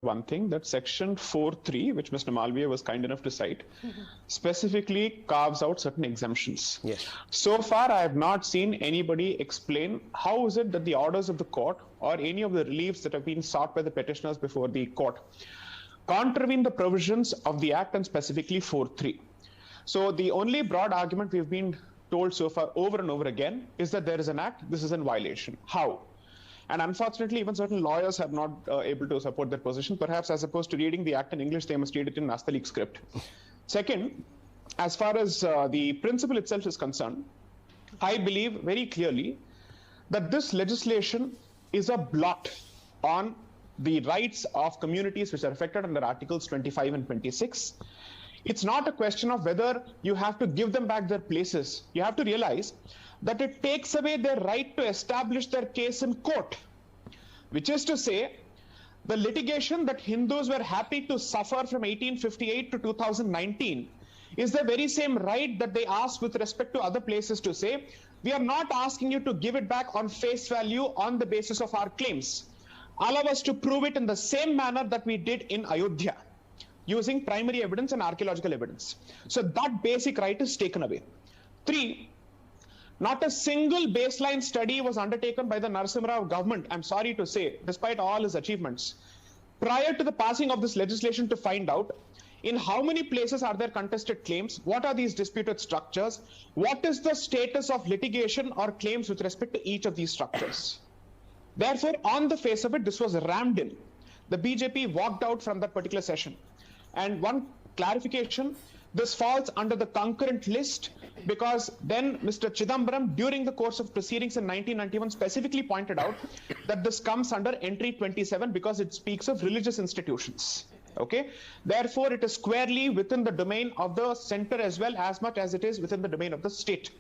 one thing, that section 4.3, which Mr. Malviya was kind enough to cite, specifically carves out certain exemptions. Yes. So far, I have not seen anybody explain how is it that the orders of the court or any of the reliefs that have been sought by the petitioners before the court contravene the provisions of the Act, and specifically 4.3. So the only broad argument we've been told so far over and over again is that there is an Act, this is in violation. How? And unfortunately, even certain lawyers have not able to support that position. Perhaps as opposed to reading the Act in English, they must read it in Nastaliq script. Second, as far as the principle itself is concerned, I believe very clearly that this legislation is a blot on the rights of communities which are affected under Articles 25 and 26. It's not a question of whether you have to give them back their places. You have to realize that it takes away their right to establish their case in court, which is to say, the litigation that Hindus were happy to suffer from 1858 to 2019 is the very same right that they asked with respect to other places to say, we are not asking you to give it back on face value on the basis of our claims. Allow us to prove it in the same manner that we did in Ayodhya, using primary evidence and archaeological evidence. So that basic right is taken away. 3, not a single baseline study was undertaken by the Narasimha Rao government, I'm sorry to say, despite all his achievements, prior to the passing of this legislation to find out in how many places are there contested claims, what are these disputed structures, what is the status of litigation or claims with respect to each of these structures. Therefore, on the face of it, this was rammed in. The BJP walked out from that particular session. And one clarification, this falls under the concurrent list because then Mr. Chidambaram, during the course of proceedings in 1991, specifically pointed out that this comes under entry 27 because it speaks of religious institutions. Okay. Therefore, it is squarely within the domain of the center as well as much as it is within the domain of the state.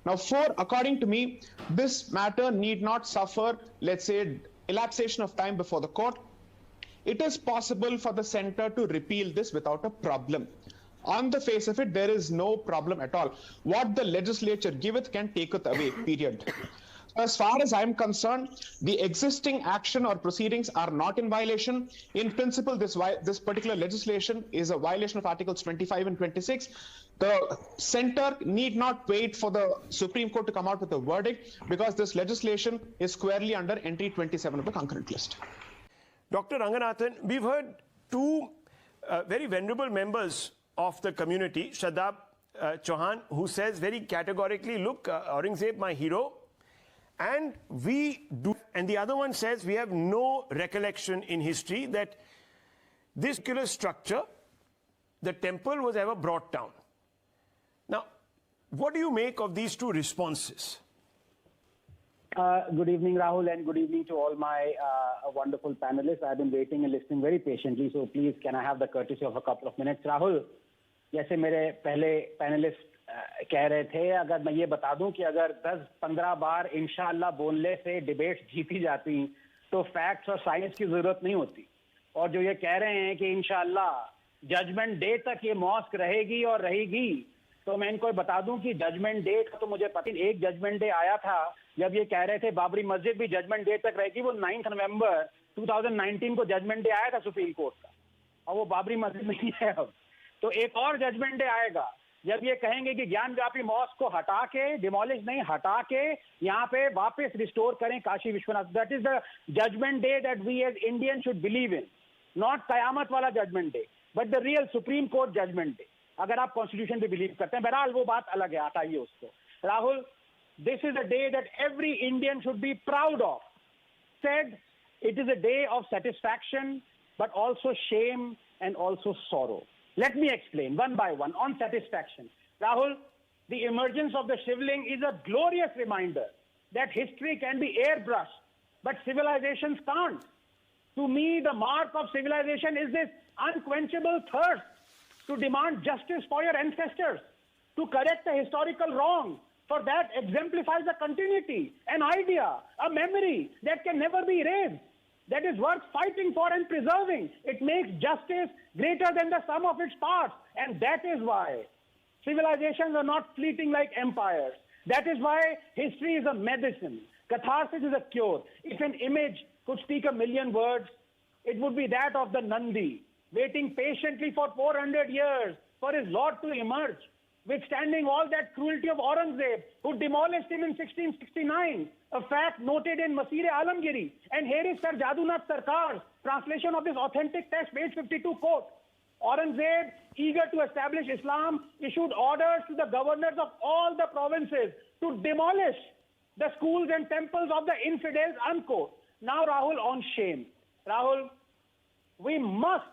Now, 4, according to me, this matter need not suffer, let's say, elapsation of time before the court. It is possible for the center to repeal this without a problem. On the face of it, there is no problem at all. What the legislature giveth can taketh away, period. As far as I'm concerned, the existing action or proceedings are not in violation. In principle, this particular legislation is a violation of Articles 25 and 26. The center need not wait for the Supreme Court to come out with a verdict because this legislation is squarely under entry 27 of the concurrent list. Dr. Ranganathan, we've heard two very venerable members of the community, Shadab Chauhan, who says very categorically, look, Aurangzeb, my hero, and we do, and the other one says we have no recollection in history that this particular structure, the temple, was ever brought down. Now, what do you make of these two responses? Good evening, Rahul, and good evening to all my wonderful panelists. I've been waiting and listening very patiently, so please, can I have the courtesy of a couple of minutes? Rahul, जैसे मेरे पहले panelist कह रहे थे, अगर मैं ये बता दूं कि अगर 10-15 बार इंशाअल्लाह बोलने से डिबेट्स जीती जाती तो फैक्ट्स और साइंस की जरूरत नहीं होती। और जो ये कह रहे हैं कि इंशाअल्लाह जजमेंट डे तक ये मॉस्क रहेगी और रहेगी, तो मैं इनको बता दूं कि जजमेंट डे का तो मुझे पता नहीं। एक जजमेंट डे आया था जब ये कह रहे थे बाबरी मस्जिद भी जजमेंट डे तक रहेगी, वो 9 नवंबर 2019 को जजमेंट डे आया था सुप्रीम कोर्ट का, और वो बाबरी मस्जिद नहीं है अब। तो एक और जजमेंट डे आएगा जब ये कहेंगे कि ज्ञानव्यापी मॉस्क को हटा के, डिमोलिश नहीं, हटा के यहाँ पे वापस रिस्टोर करें Kashi Vishwanath. That is the judgement day that we as Indian should believe in, not कयामत वाला judgement day, but the real supreme court judgement day, अगर आप कॉन्स्टिट्यूशन पे बिलीव करते हैं। बहरहाल वो बात अलग है, हटाइए उसको। Rahul, this is a day that every Indian should be proud of. Said, it is a day of satisfaction, but also shame and also sorrow. Let me explain one by one. On satisfaction, Rahul, the emergence of the Shivling is a glorious reminder that history can be airbrushed, but civilizations can't. To me, the mark of civilization is this unquenchable thirst to demand justice for your ancestors, to correct a historical wrong. For that exemplifies a continuity, an idea, a memory that can never be erased, that is worth fighting for and preserving. It makes justice greater than the sum of its parts. And that is why civilizations are not fleeting like empires. That is why history is a medicine. Catharsis is a cure. If an image could speak 1,000,000 words, it would be that of the Nandi, waiting patiently for 400 years for his lord to emerge, withstanding all that cruelty of Aurangzeb, who demolished him in 1669, a fact noted in Masir-e-Alamgiri. And here is Sir Jadunath Sarkar's translation of this authentic text, page 52, quote, Aurangzeb, eager to establish Islam, issued orders to the governors of all the provinces to demolish the schools and temples of the infidels, unquote. Now, Rahul, on shame. Rahul, we must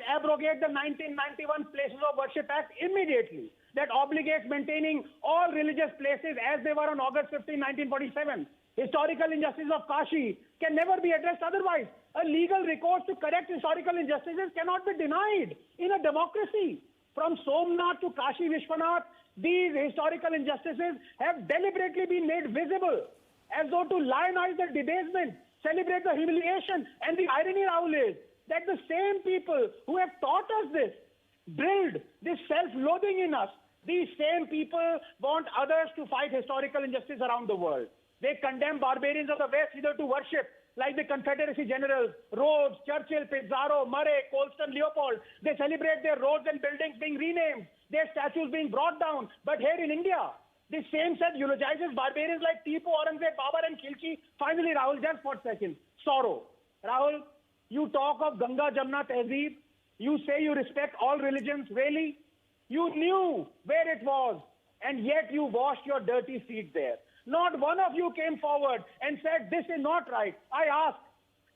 abrogate the 1991 Places of Worship Act immediately, that obligates maintaining all religious places as they were on August 15, 1947. Historical injustices of Kashi can never be addressed otherwise. A legal recourse to correct historical injustices cannot be denied in a democracy. From Somnath to Kashi Vishwanath, these historical injustices have deliberately been made visible, as though to lionize the debasement, celebrate the humiliation. And the irony, Rahul, is that the same people who have taught us this, drilled this self-loathing in us, these same people want others to fight historical injustice around the world. They condemn barbarians of the West either to worship, like the Confederacy generals, Rhodes, Churchill, Pizarro, Murray, Colston, Leopold. They celebrate their roads and buildings being renamed, their statues being brought down. But here in India, this same set eulogizes barbarians like Tipu, Aurangzeb, Babar and Khilji. Finally, Rahul, just for a second, sorrow. Rahul, you talk of Ganga Jamna Tehzeeb. You say you respect all religions. Really? You knew where it was, and yet you washed your dirty feet there. Not one of you came forward and said, this is not right. I asked,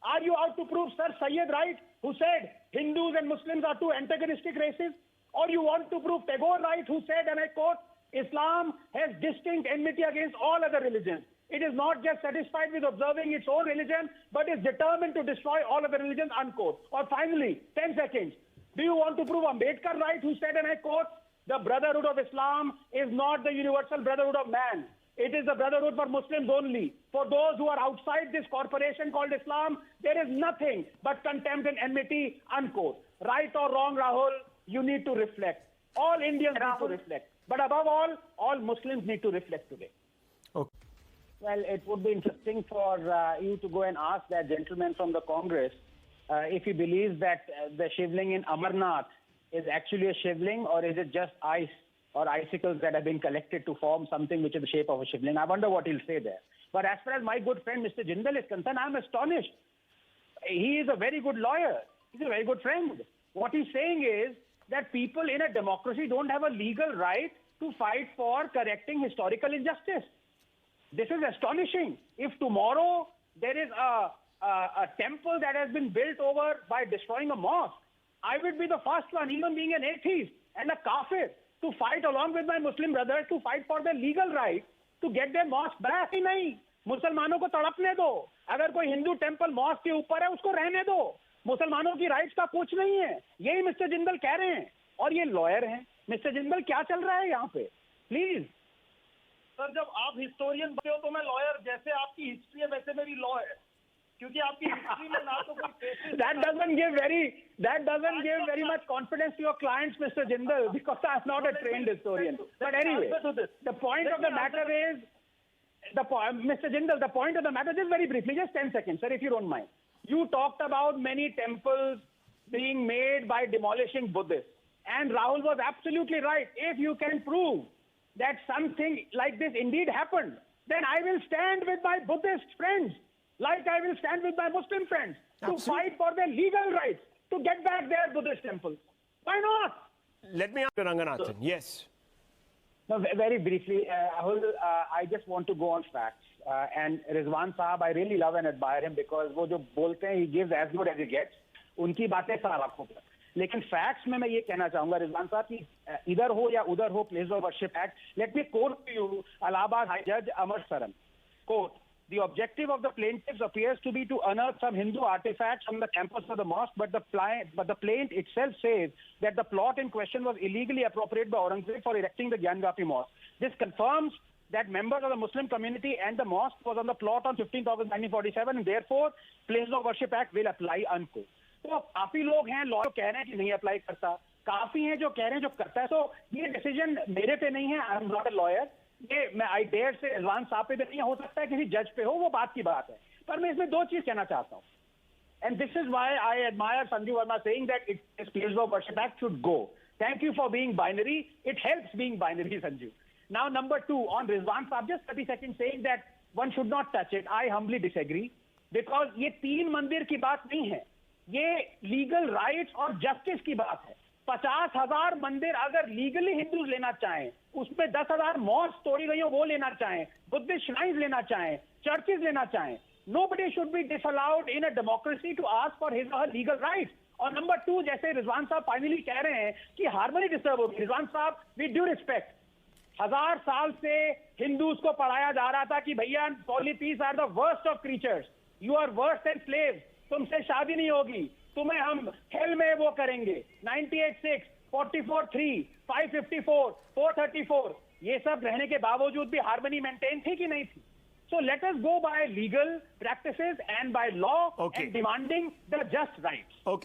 are you out to prove Sir Syed right, who said Hindus and Muslims are two antagonistic races? Or you want to prove Tagore right, who said, and I quote, Islam has distinct enmity against all other religions. It is not just satisfied with observing its own religion, but is determined to destroy all other religions, unquote. Or finally, 10 seconds. Do you want to prove Ambedkar right, who said, and I quote, the brotherhood of Islam is not the universal brotherhood of man. It is the brotherhood for Muslims only. For those who are outside this corporation called Islam, there is nothing but contempt and enmity, unquote. Right or wrong, Rahul, you need to reflect. All Indians need to reflect. But above all Muslims need to reflect today. Okay. Well, it would be interesting for you to go and ask that gentleman from the Congress if he believes that the Shivling in Amarnath is actually a Shivling, or is it just ice or icicles that have been collected to form something which is the shape of a Shivling. I wonder what he'll say there. But as far as my good friend Mr. Jindal is concerned, I'm astonished. He is a very good lawyer. He's a very good friend. What he's saying is that people in a democracy don't have a legal right to fight for correcting historical injustice. This is astonishing. If tomorrow there is a temple that has been built over by destroying a mosque, I would be the first one, even being an atheist and a kafir, to fight along with my Muslim brothers to fight for their legal right to get their mosque back. ही नहीं, मुसलमानों को तड़पने दो. अगर कोई Hindu temple mask के ऊपर है, उसको रहने दो. मुसलमानों की राइट्स का कुछ नहीं है. यही मिस्टर जिंदल कह रहे हैं. और ये लॉयर हैं. मिस्टर जिंदल, क्या चल रहा है यहाँ पे? प्लीज. सर, जब आप हिस्टोरियन बनते हो तो मैं लॉयर, जैसे आपकी हिस्ट्री है वैसे मेरी लॉ है. क्योंकि आपकी हिस्ट्री में ना तो कोई that doesn't give very much confidence to your clients, Mr. Jindal, because I'm not a trained historian. But anyway, the point of the matter is, Mr. Jindal, the point of the matter is very briefly, just 10 seconds, sir, if you don't mind. You talked about many temples being made by demolishing Buddhists. And Rahul was absolutely right. If you can prove that something like this indeed happened, then I will stand with my Buddhist friends, like I will stand with my Muslim friends, to fight for their legal rights to get back their Buddhist temples. Why not? Let me ask Ranganathan. Yes. No, very briefly, I just want to go on facts. And Rizwan Saab, I really love and admire him because वो जो बोलते हैं, he gives as good as he gets. उनकी बातें सारा आपको पता. लेकिन फैक्ट्स में मैं ये कहना चाहूंगा रिजवान साहब कि इधर हो या उधर हो place of worship act. Let me quote to you Allahabad High Judge Amar Saran. Quote, the objective of the plaintiffs appears to be to unearth some Hindu artifacts from the campus of the mosque, but the plaint itself says that the plot in question was illegally appropriated by Aurangzeb for erecting the Gyanvapi Mosque. This confirms that members of the Muslim community and the mosque was on the plot on 15th August 1947, and therefore Places of Worship Act will apply, unquote. तो काफी लोग हैं law कह रहे हैं कि नहीं apply करता, काफी हैं जो कह रहे हैं जो करता है. तो ये डिसीजन मेरे पे नहीं है. I am not a lawyer. ये मैं आई डेयर से रिजवान साहब पे भी नहीं हो सकता है, किसी जज पे हो, वो बात की बात है. पर मैं इसमें दो चीज कहना चाहता हूँ. And this is why I admire Sanju Verma saying that this Place of Worship Act should go. Thank you for being binary. It helps being binary, Sanju. Now, number two, on Rizwan Saab, just 30 seconds saying that one should not touch it. I humbly disagree. Because ये 3 मंदिर की बात नहीं है. ये legal rights और justice की बात है. 50,000 मंदिर अगर लीगली हिंदूज लेना चाहें, उसमें 10,000 मॉस्क तोड़ी गई हो वो लेना चाहें, बुद्धिस्ट श्राइन्स लेना चाहें, चर्चेज लेना चाहें, nobody should be disallowed in a democracy to ask for his or her legal rights. और नंबर 2, जैसे रिजवान साहब फाइनली कह रहे हैं कि हार्मनी डिस्टर्ब होगी. रिजवान साहब, विद ड्यू रिस्पेक्ट, 1000 साल से हिंदूज को पढ़ाया जा रहा था कि भैया polytheists are the worst of creatures, you are worse than slaves, तुमसे शादी नहीं होगी, तुम्हें हम हेल में वो करेंगे. 98(6), 44(3), 554, 434, ये सब रहने के बावजूद भी हार्मनी मेंटेन थी कि नहीं थी? So let us go by legal practices and by law and demanding the just rights. Okay.